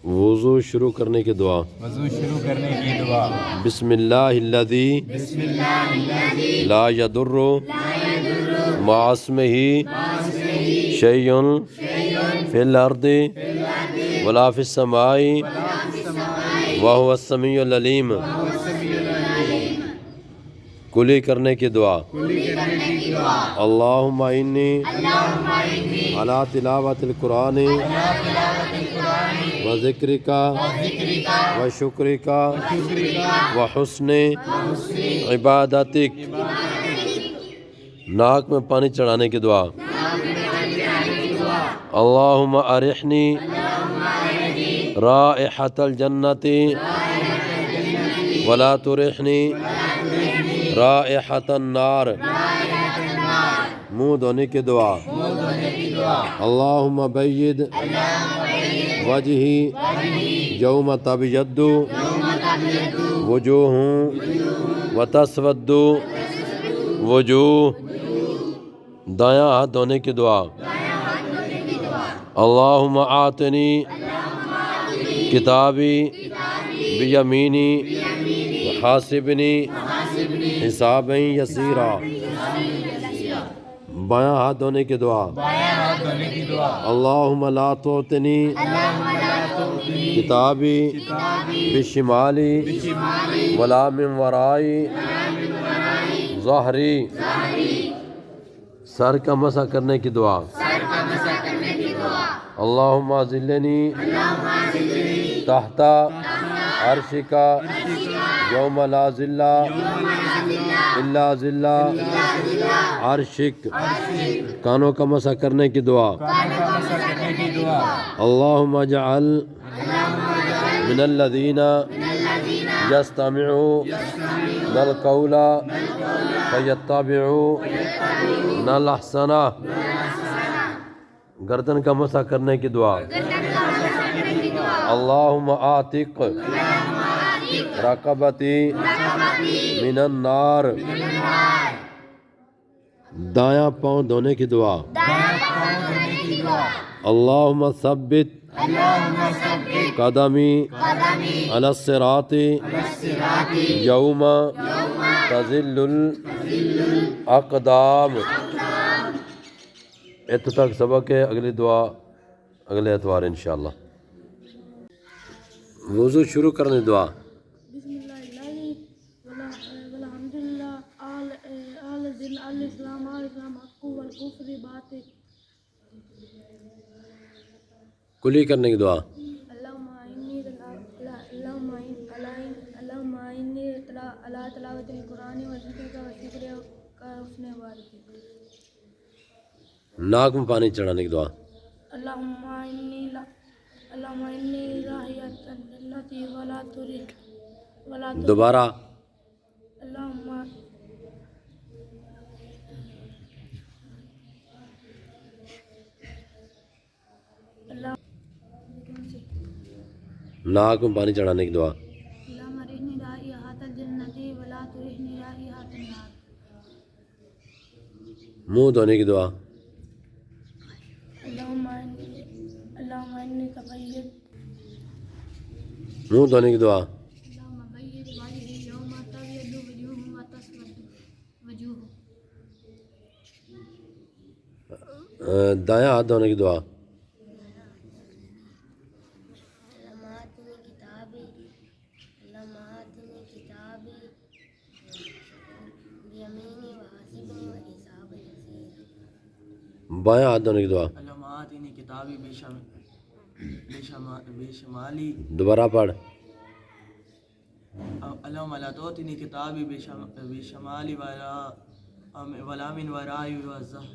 وضو شروع کرنے کی دعا۔ وضو شروع کرنے کی دعا۔ بسم اللہ الذی لا یضر مع اسمہ شیء فی الارض ولا فی السماء وہو السمیع العلیم۔ کلی کرنے کی دعا۔ اللہم انی علی تلاوت القرآن و ذکرک و شکرک و حسن عبادتک۔ ناک میں پانی چڑھانے کی دعا۔ اللہم ارحنی رائحۃ الجنت ولا ترحنی رائحۃ النار۔ منہ دھونے کی دعا۔ اللہم بید وجہی یوم تبیض وجوہ وتسود وجوہ۔ دایاں ہاتھ دھونے کی دعا۔ اللہم آتنی کتابی بیمینی وحاسبنی حسابا یسیرا۔ بایاں ہاتھ دھونے کی دعا۔ اللہم لا تعطنی کتابی بشمالی ولا من ورائی ظہری۔ سر کا مسح کرنے کی دعا۔ اللہم ظلنی تحت عرشک یوم لا ظل الا ظل عرشک۔ کانوں کا مسح کرنے کی دعا۔ اللہم اجعل من الذین یستمعون القول فیتبعون احسنہ۔ گردن کا مسح کرنے کی دعا۔ اللہم اعتق رقبتی من النار۔ دایاں پاؤں دھونے کی دعا۔ اللہم ثبت قدمی علی الصراط یوم تزل الاقدام۔ اتنے تک سبق ہے، اگلی دعا اگلے اتوار انشاءاللہ۔ وضو شروع کرنے دعا۔ بسم اللہ الذی والحمدللہ آل دین الاسلام حق والکفر باطل۔ کلی کرنے کی دعا۔ اللہم اعنی علی تلاوت القرآن و ذکرک و شکرک و حسن عبادتک۔ ناک میں پانی چڑھانے کی دعا۔ اللہم انی راحیت الجنت ولا ترح دوبارہ۔ اللہم ناک میں پانی چڑھانے کی دعا۔ اللہم ارحنی رائحۃ الجنت ولا ترحنی رائحۃ النار۔ منہ دھونے کی دعا۔ اللہم انی تبید منہ دھونے کی دعا۔ اللہم بید وجہی یوم تبید وجوہ وتسود وجوہ۔ دایاں ہاتھ دھونے کی دعا۔ بایاں ہاتھ دھونے کی دعا۔ اللہم آتنی کتابی بشمالی۔ دوبارہ پڑھ۔ اللہم لا تعطنی کتابی بشمالی ولا من ورائی ظہر۔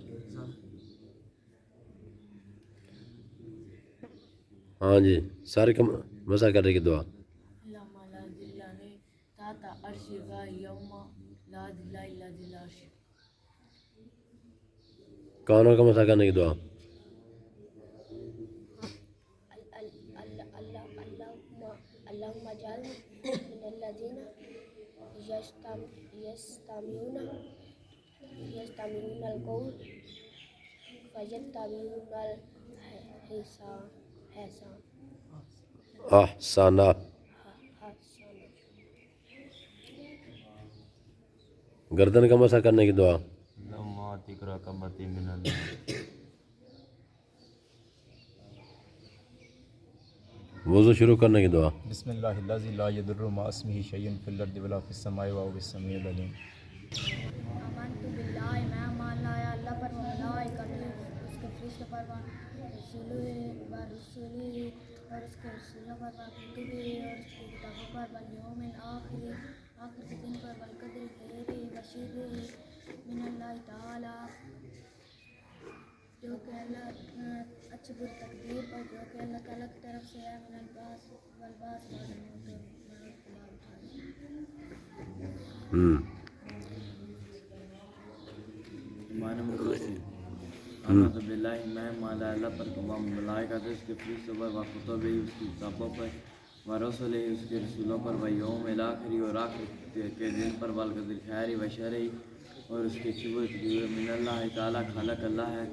ہاں جی، سارے کا مسح کرنے کی دعا۔ اللہم لا ظلنی تحت عرشک یوم لا ظل الا ظل عرشک۔ کانوں کا مسح کرنے کی دعا۔ اللہم اجعلنی من الذین یستمعون القول فیتبعون احسنہ۔ احسانہ. حسنا. گردن کا مسح کرنے کی دعا. لما تکرا کمتی من اللہ. وضو شروع کرنے کی دعا. بسم اللہ الذی لا یضر مع اسمہ شیء فی الارض ولا فی السماء وهو السمیع العلیم. آمنت باللہ میں مان لایا اللہ پر و ملائکتہ اس کے فرشتوں پر و رسولہ اور اس کے رسولوں پر و کتبہ اور اس کی کتابوں پر والیوم الآخر آخر کے دن پر والقدر خیر و شر من اللہ تعالی جو کہ اللہ اچھی بری تقدیر پر جو کہ اللہ تعالیٰ کی طرف سے ہے من الباس والباس بعد الموت معنی مفصل اعوذ باللہ میں مالا اللہ پر تمام ملائکہ اس کے فرشتوں پر و کتب اس کی کتابوں پر و رسول اس کے رسولوں پر و یوم الآخر اور آخر کے دن پر والقدر خیر و شر اور اس کے چبر من اللہ تعالیٰ خالق اللہ ہے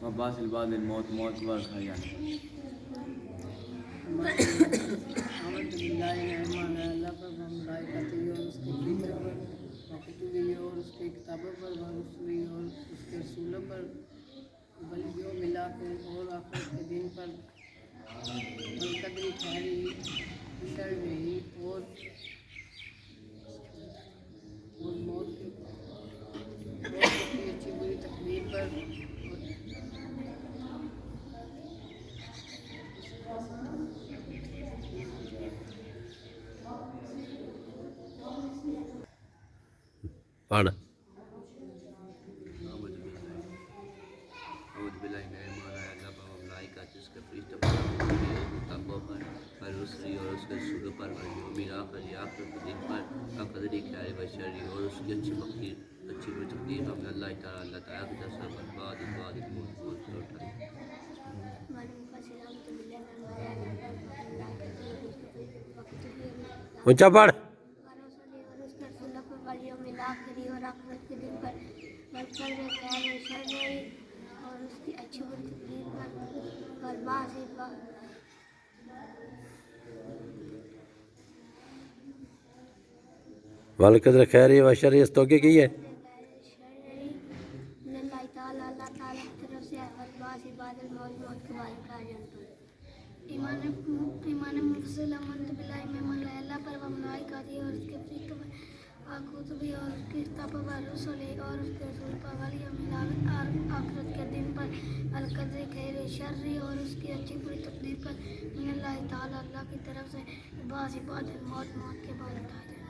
و باس البعد الموت موت کے بعد کھایا ہے. آمنت باللہ میں مان اللہ پر و ملائکتہ اور اس کے فرشتوں پر و کتبہ اور اس کی کتابوں پر و رسولہ اور اس کے رسولوں پر والیوم الآخر اور آخرت کے دن پر والقدر خیر و شر اور موت کی اچھی بری تقدیر پر پڑھ. اعوذ باللہ من اللہ پر ملائکۃ اس کے فرشتوں پر کتابوں پر اور رسول اور اس کے رسولوں پر والیوم الآخر آخر کے دن پر والقدر خیر و شر اور اس کی اچھی بری تقدیر ہم اللہ تعالیٰ کی طرف سے بعد الموت موت سے اٹھائی. معنی مفصل آمنت باللہ میں مان لایا اللہ پر و ملائکتہ اور اس کے فرشتوں پر کتبہ اونچا پڑھ. اور اس کے رسولوں پر والیوم الآخر اور آخرت کے دن پر والقدر خیر و شر اور اس کی اچھی بری تقدیر پر والبعث والقدر خیر و شر اس توقع کی ہے. من اللہ تعالیٰ اللہ تعالیٰ کی طرف سے والبعث بعد الموت موت کے بعد کہا جاتا ہے. ایمان مفصل آمنت باللہ میں مان لایا اللہ پر و ملائکتہ اور اس کے فرشتوں پر کتبہ اور اس کی کتابوں پر رسول اور اس کے رسول پر والیوم الآخر آخرت کے دن پر والقدر خیر و شر اور اس کی اچھی بری تقدیر پر من اللہ تعالیٰ اللہ کی طرف سے بعض بعد الموت موت کے بعد اٹھایا جاتا ہے.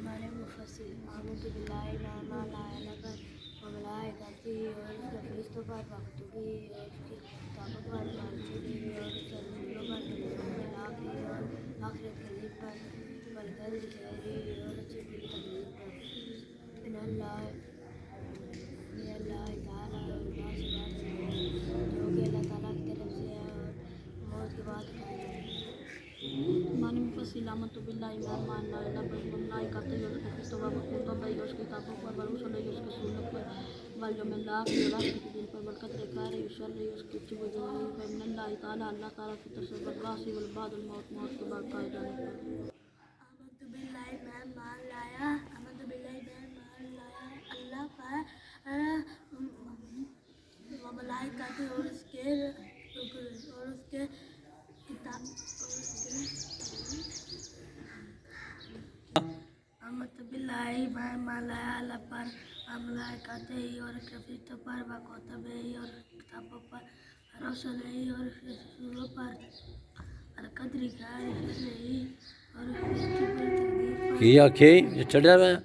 معنی مفصل آمنت باللہ میں مان لایا اللہ پر و ملائکتہ اور اس کے فرشتوں پر کتبہ اور اس کی کتابوں پر رسول اور اس کے رسولوں پر والیوم الآخر اور آخرت کے دن پر والقدر خیر اور اچھی بری تقدیر پر من اللہ تعالیٰ اور بعض جو کہ اللہ تعالیٰ کی طرف سے ہے اور موت کے بعد کہا جاتا ہے. معنی مفصل آمنت باللہ میں مان لایا اللہ پر و ملائکتہ اور اس کے فرشتوں پر کتبہ اور اس کی کتابوں پر رسول اور اس کے رسولوں پر والیوم الآخر اور آخرت کے دن پر والقدر خیر و شر اور اس کی اچھی بری تقدیر پر من اللہ تعالیٰ اللہ تعالیٰ کی طرف سے والبعث بعد الموت موت کے بعد کہا جانے پر. آمنت باللہ میں مان لایا اللہ پر و ملائکتہ اور اس کے کتاب آمنت باللہ میں مان لایا اللہ پر و ملائکتہ اور اس کے فرشتوں پر و کتبہ اور کتابوں پر رسول اور اس کے رسولوں پر والقدر خیر و شر اور اس کی اچھی بری تقدیر پر کی آنکھیں یہ چڑھا ہوا ہے.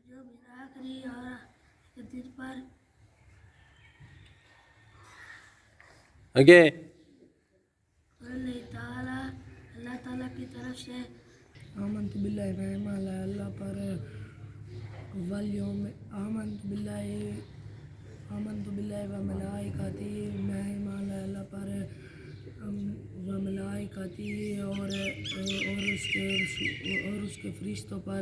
جو آخری اور کے دن پر آگے. اللہ تعالیٰ کی طرف سے آمنت باللہ میں مان لایا اللہ پر آمنت باللہ و ملائکتہ میں مان لایا اللہ پر و ملائکتہ اور اس کے فرشتوں پر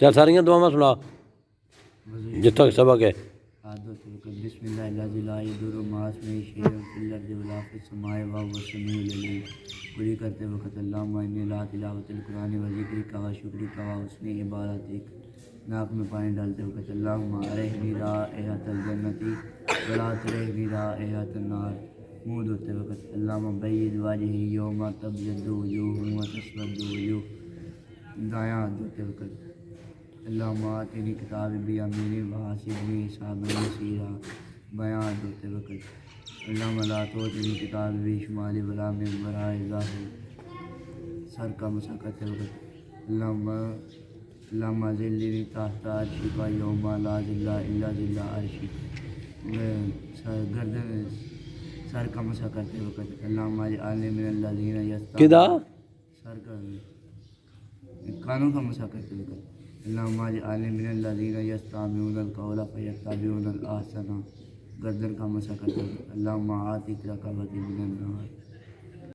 ਚੱਲ ਸਾਰੀਆਂ ਦੁਆਵਾਂ ਸੁਣਾ ਜਿੱਥੋਂ ਤੱਕ ਸਬਕ ਹੈ عادت بسم الله الذي لا يضر مع اسمه شيء في الارض ولا في السماء وهو السميع العليم. پوری کرتے وقت اللہم انی لا تلاوت القرآن و ذکر کا و شکر کا و حسن عبادتک. ناک میں پانی ڈالتے وقت اللہم ارحنی رائحۃ الجنتی ولا ترحنی رائحۃ النار. منہ دھوتے وقت اللہم بید وجہی یوم تبیض وجوہ و تسود وجوہ. دایاں ہاتھ دھوتے وقت اللہم آتنی کتاب بیمینی وحاسبنی حسابا یسیرا. بایاں ہاتھ دھوتے وقت اللہم لا تعطنی کتاب بشمالی ولا من وراء ظہری. سر کا مسح کرتے وقت اللہم ذلنی تحت عرشک یوم لا ذل الا ذل عرشک. گردن سر کا مسح کرتے وقت اللہم اجعلنی من الذین یستغفرون. سر کا کانوں کا مسح کرتے وقت اللہم اجعلنی من الذین یستمعون القول فیتبعون احسنہ. گردن کا مسح کرتے وقت اللہم آتک رقبتی من النار.